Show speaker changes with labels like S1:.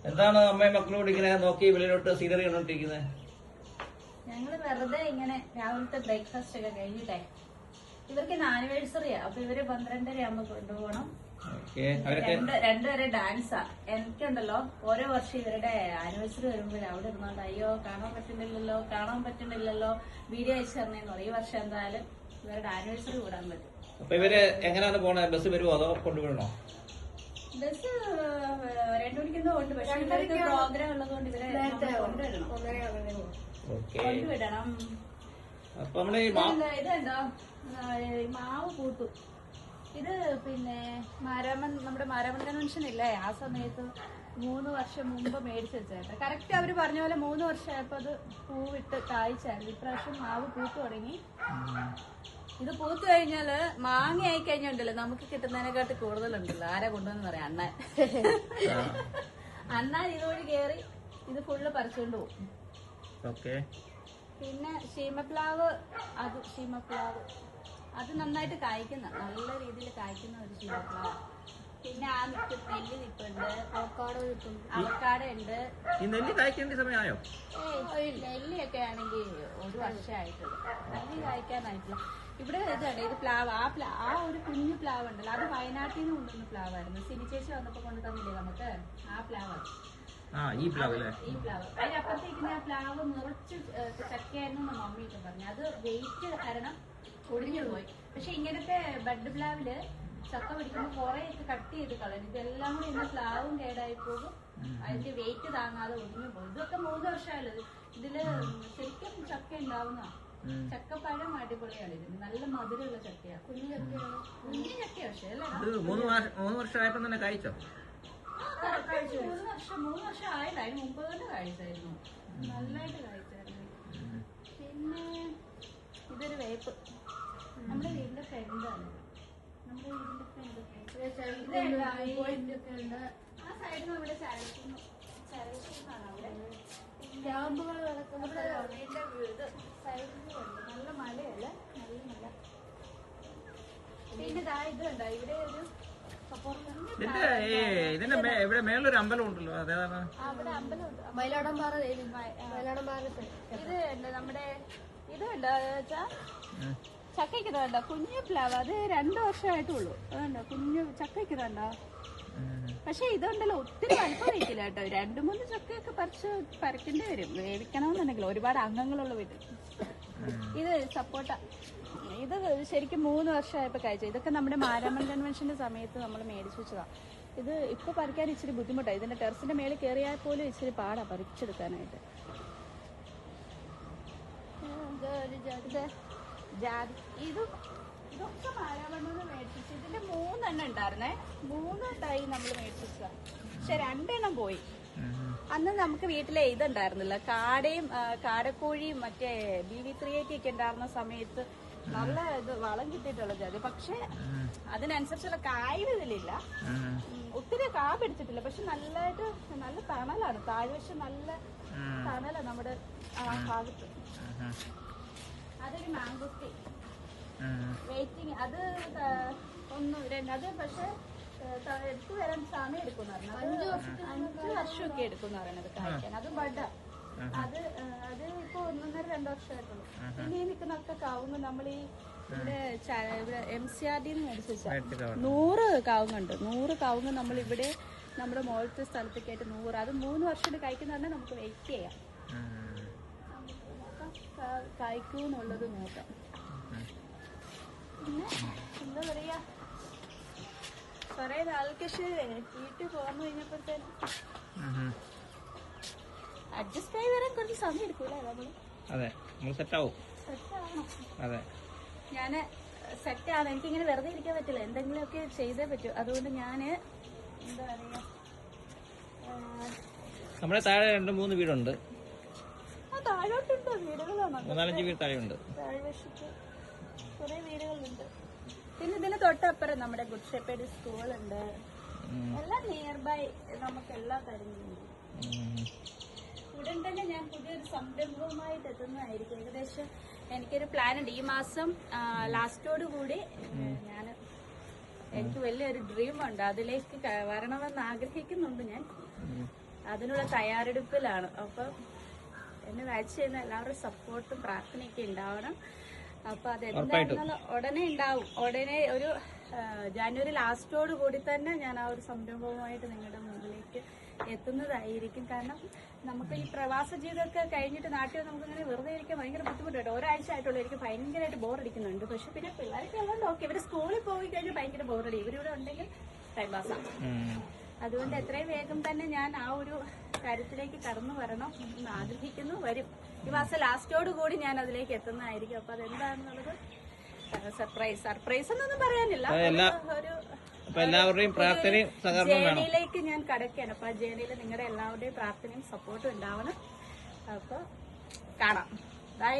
S1: എന്താണ് അമ്മയും മക്കളോട് ഇങ്ങനെ നോക്കി വെളിയിലോട്ട് സീനറി കണ്ടോണ്ടിരിക്കുന്നത്?
S2: ഞങ്ങള് വെറുതെ ഇങ്ങനെ രാവിലത്തെ ബ്രേക്ക്ഫാസ്റ്റ് ഒക്കെ കഴിഞ്ഞിട്ടേ ഇവർക്ക് ആനിവേഴ്സറിയാ. അപ്പൊ ഇവര് 12:30 ആകുമ്പോ കൊണ്ടുപോകണം. രണ്ടുപേരെ ഡാൻസാ. എനിക്കുണ്ടല്ലോ ഓരോ വർഷം ഇവരുടെ ആനിവേഴ്സറി വരുമ്പോഴേ അവിടെ ഇരുന്നോണ്ട് അയ്യോ കാണാൻ പറ്റുന്നില്ലല്ലോ വീഡിയോ അയച്ചു തരണേന്ന് പറയും. ഈ വർഷം എന്തായാലും ഇവരുടെ ആനിവേഴ്സറി കൂടാൻ പറ്റും.
S1: അപ്പൊ ഇവര് എങ്ങനെയാണ് പോണേ? ബസ് വരുമോ അതോ കൊണ്ടുവിടണോ?
S2: ബസ് 2 മണിക്കൊന്നും ഉണ്ട്. പക്ഷെ ഇവർക്ക് പ്രോഗ്രാം ഉള്ളതുകൊണ്ട് ഇവരെ കൊണ്ടുവിടണം.
S1: അപ്പൊ നമ്മള്
S2: ഇതുണ്ടോ മാവ് കൂട്ടും. ഇത് പിന്നെ നമ്മുടെ മാരാമൺ കൺവെൻഷൻ ഇല്ലേ, ആ സമയത്ത് 3 വർഷം മുമ്പ് മേടിച്ചു വെച്ചേട്ടെ. കറക്റ്റ് അവര് പറഞ്ഞ പോലെ 3 വർഷമായപ്പോ അത് പൂവിട്ട് കായ്ച്ചായിരുന്നു. ഇപ്രാവശ്യം മാവ് പൂത്തു തുടങ്ങി. ഇത് പൂത്തു കഴിഞ്ഞാല് മാങ്ങ ആയി കഴിഞ്ഞുണ്ടല്ലോ നമുക്ക് കിട്ടുന്നതിനെക്കാട്ടി കൂടുതലുണ്ടല്ലോ. ആരാ കൊണ്ടുവന്ന് പറയാം, അണ്ണൻ. അണ്ണൻ ഇതുവഴി കേറി ഇത് ഫുള്ള് പറിച്ചുകൊണ്ട് പോകും. പിന്നെ ശീമപ്ലാവ് അത് നന്നായിട്ട് കായ്ക്കുന്ന, നല്ല രീതിയിൽ കായ്ക്കുന്ന ഒരു ശീമപ്ലാവ്. പിന്നെ ആ നെല്ല് നിപ്പുണ്ട്, അവക്കാടോ ഉണ്ട്.
S1: ഈ നെല്ല് കായ്ക്കേണ്ട സമയമായോ?
S2: നെല്ലിയൊക്കെ ആണെങ്കിൽ 1 വർഷമായിട്ടുള്ളൂ. നെല്ല് കായ്ക്കാനായിട്ടില്ല. ഇവിടെ ഇതാണ് ഇത് പ്ലാവ്. ആ ഒരു കുഞ്ഞു പ്ലാവ് ഉണ്ടല്ലോ, അത് വയനാട്ടിൽ നിന്ന് കൊണ്ടുവന്ന പ്ലാവായിരുന്നു. സിനി ചേച്ചി വന്നപ്പോ കൊണ്ടു തന്നില്ലേ നമുക്ക്, ആ പ്ലാവാണ്.
S1: ഈ പ്ലാവ്
S2: അതിനപ്പുറത്തേക്ക് ആ പ്ലാവ് നിറച്ച് ചക്കയായിരുന്നു മമ്മിയൊക്കെ പറഞ്ഞു. അത് വെയിറ്റ് കാരണം ഒടിഞ്ഞു പോയി. പക്ഷെ ഇങ്ങനത്തെ ബഡ് പ്ലാവില് ചക്ക പിടിക്കുമ്പോൾ കുറെയൊക്കെ കട്ട് ചെയ്ത് കളയും. ഇതെല്ലാം കൂടി ഇന്ന് പ്ലാവും കേടായി പോകും, അതിന്റെ വെയിറ്റ് താങ്ങാതെ ഒടിഞ്ഞു പോകും. ഇതൊക്കെ 3 വർഷമായുള്ളത്. ഇതില് ശരിക്കും ചക്ക ഉണ്ടാവുന്ന ചക്കപ്പഴം അടിപൊളിയാണ്. ഇതിന് നല്ല മധുരമുള്ള ചക്കയാണ്. കുഞ്ഞു ചക്ക പക്ഷേ അല്ലേ
S1: 3 വർഷമായപ്പോ തന്നെ കഴിച്ചോ?
S2: 3 വർഷം ആയില്ല, അതിന് മുമ്പ് കൊണ്ട് കഴിച്ചായിരുന്നു. നല്ലതായിട്ട് കഴിച്ചായിരുന്നു. പിന്നെ ഇതൊരു വേപ്പ്, നമ്മുടെ വീടിന്റെ ഫ്രണ്ടാണ്. ആ സൈഡിൽ നമ്മുടെ ചരക്കുന്നാണ് അവിടെ സ്റ്റാമ്പുകൾ കിടക്കുന്ന നല്ല മലയല്ലേ, നല്ല മല. പിന്നെ ഇതുണ്ടോ ഇവിടെ ഒരു
S1: ഇവിടെ മേളൊരു അമ്പലം ഉണ്ടല്ലോ, അതേതാണ്?
S2: അവിടെ അമ്പലമുണ്ട്, മയിലാടംപാറ. ഇത് നമ്മുടെ ഇതുണ്ടോ വെച്ചാ ചക്കയ്ക്കുന്നുണ്ടോ കുഞ്ഞു പ്ലാവ്, അത് 2 വർഷമായിട്ടുള്ളൂ. അതുണ്ടോ കുഞ്ഞു ചക്കയ്ക്കുന്നുണ്ടോ? പക്ഷെ ഇതുണ്ടല്ലോ ഒത്തിരി വലിപ്പം വയ്ക്കില്ല കേട്ടോ. 2-3 ചക്കയൊക്കെ പറിക്കേണ്ടി വരും വേവിക്കണമെന്നുണ്ടെങ്കിൽ, ഒരുപാട് അംഗങ്ങളുള്ള വീട്ടിൽ. ഇത് സപ്പോട്ട. ഇത് ശരിക്കും 3 വർഷമായപ്പോ കഴിച്ചത്. ഇതൊക്കെ നമ്മുടെ മാരാമൺ കൺവെൻഷന്റെ സമയത്ത് നമ്മൾ മേടിച്ചു വെച്ചതാ. ഇത് ഇപ്പൊ പറിക്കാൻ ഇച്ചിരി ബുദ്ധിമുട്ടാണ്. ഇതിന്റെ ടെറസിന്റെ മേളിൽ കയറിയാൽ പോലും ഇച്ചിരി പാടാ പറിച്ചെടുക്കാനായിട്ട്. ജാതി ഇതൊക്കെ മാരാമണ്ണെന്ന് മേടിച്ചു. ഇതിന്റെ 3 എണ്ണം ഉണ്ടായിരുന്നേ. 3 തൈ നമ്മൾ മേടിച്ചാ, പക്ഷെ 2 എണ്ണം പോയി. അന്ന് നമുക്ക് വീട്ടിലെ ഇതുണ്ടായിരുന്നില്ല, കാടക്കോഴിയും മറ്റേ BV380 ഒക്കെ ഉണ്ടായിരുന്ന സമയത്ത് നല്ല ഇത് വളം കിട്ടിയിട്ടുള്ള ജാതി. പക്ഷെ അതിനനുസരിച്ചുള്ള കായ് ഇതിലില്ല, ഒത്തിരി കാ പിടിച്ചിട്ടില്ല. പക്ഷെ നല്ലതായിട്ട് നല്ല തണലാണ്, താഴ്വശം നല്ല തണലാണ് നമ്മുടെ ഭാഗത്ത്. അതൊരു മാംഗോസ്റ്റി വെയിറ്റിംഗ്. അത് 1, 2 അത് പക്ഷെ എടുത്തു വരാൻ സമയം എടുക്കുന്ന 5 വർഷമൊക്കെ എടുക്കുന്ന പറയുന്നത് കായ്ക്കാൻ. അത് ബഡാ. അത് ഇപ്പൊ 1.5-2 വർഷമായിട്ടുള്ളൂ. പിന്നെ ഈ നിൽക്കുന്നൊക്കെ കാവുങ്ങ് നമ്മൾ ഈ ഇവിടെ MCRD മേടിച്ചു വെച്ചാൽ 100 കാവുങ്ങുണ്ട്. 100 കാവുങ്ങ് നമ്മൾ ഇവിടെ നമ്മുടെ മോളത്തെ സ്ഥലത്തേക്കായിട്ട് 100. അത് 3 വർഷം കഴിക്കുന്ന നമുക്ക് വെയിറ്റ് ചെയ്യാം, കഴിക്കൂന്നുള്ളത് നോക്കാം. പിന്നെ എന്താ പറയാ, കൊറേ നാൾക്ക് വീട്ടിൽ പോകാൻ കഴിഞ്ഞപ്പോഴത്തേനും അഡ്ജസ്റ്റ് ആയി വരാൻ കുറച്ച് സമയം എടുക്കൂലേ നമ്മള്?
S1: സെറ്റാവണം.
S2: ഞാന് സെറ്റാണ്. എനിക്കിങ്ങനെ വെറുതെ ഇരിക്കാൻ പറ്റില്ല, എന്തെങ്കിലുമൊക്കെ ചെയ്തേ പറ്റൂ. അതുകൊണ്ട് ഞാന് എന്താ പറയാ,
S1: നമ്മുടെ താഴെ 2-3 വീടുണ്ട്.
S2: താഴോട്ടുണ്ടോ വീടുകളാണോ?
S1: 4-5 വീട് താഴെയുണ്ട്.
S2: താഴ്വശത്ത് കുറെ വീടുകളുണ്ട്. പിന്നെ ഇതിന് തൊട്ടപ്പുറം നമ്മുടെ ഗുഡ് ഷെപ്പേർഡ് സ്കൂളുണ്ട്. എല്ലാം നിയർ ബൈ നമുക്ക് എല്ലാ കാര്യങ്ങളുണ്ട്. ഉടൻ തന്നെ ഞാൻ പുതിയൊരു സംരംഭവുമായിട്ട് എത്തുന്നതായിരിക്കും. ഏകദേശം എനിക്കൊരു പ്ലാൻ ഉണ്ട്. ഈ മാസം ലാസ്റ്റോട് കൂടി എനിക്ക് വലിയൊരു ഡ്രീം ഉണ്ട്, അതിലേക്ക് വരണമെന്ന് ആഗ്രഹിക്കുന്നുണ്ട് ഞാൻ. അതിനുള്ള തയ്യാറെടുപ്പിലാണ്. അപ്പം എന്നെ വാച്ച് ചെയ്യുന്ന എല്ലാവരുടെ സപ്പോർട്ടും പ്രാർത്ഥനയൊക്കെ ഉണ്ടാവണം. അപ്പൊ അതെന്താണെന്നുള്ള ഉടനെ ഉണ്ടാവും. ഉടനെ ഒരു ജാനുവരി ലാസ്റ്റോട് കൂടി തന്നെ ഞാൻ ആ ഒരു സംരംഭവുമായിട്ട് നിങ്ങളുടെ മുമ്പിലേക്ക് എത്തുന്നതായിരിക്കും. കാരണം നമുക്ക് ഈ പ്രവാസ ജീവിതമൊക്കെ കഴിഞ്ഞിട്ട് നാട്ടിൽ നമുക്കിങ്ങനെ വെറുതെ ഇരിക്കാൻ ഭയങ്കര ബുദ്ധിമുട്ടുണ്ട്. ഒരാഴ്ച ആയിട്ടുള്ളൂ, എനിക്ക് ഭയങ്കരമായിട്ട് ബോറടിക്കുന്നുണ്ട്. പക്ഷെ പിന്നെ പിള്ളേർക്ക് ഉള്ളത് ഓക്കെ, ഇവര് സ്കൂളിൽ പോയി കഴിഞ്ഞാൽ ഭയങ്കര ബോറടി, ഇവരിവിടെ ഉണ്ടെങ്കിൽ ടൈം പാസ്സാണ്. അതുകൊണ്ട് എത്രയും വേഗം തന്നെ ഞാൻ ആ ഒരു കാര്യത്തിലേക്ക് കടന്നു വരണം എന്ന് ആഗ്രഹിക്കുന്നു. വരും ഈ മാസം ലാസ്റ്റോട് കൂടി ഞാൻ അതിലേക്ക് എത്തുന്നതായിരിക്കും. അപ്പൊ അതെന്താണെന്നുള്ളത് സർപ്രൈസ് എന്നൊന്നും പറയാനില്ല.
S1: എല്ലാവരുടെയും പ്രാർത്ഥനയും
S2: ജേണിയിലേക്ക് ഞാൻ കടക്കുകയാണ്. അപ്പൊ ആ ജേണിയിൽ നിങ്ങളുടെ എല്ലാവരുടെയും പ്രാർത്ഥനയും സപ്പോർട്ടും ഉണ്ടാവണം. അപ്പൊ കാണാം. ബൈ.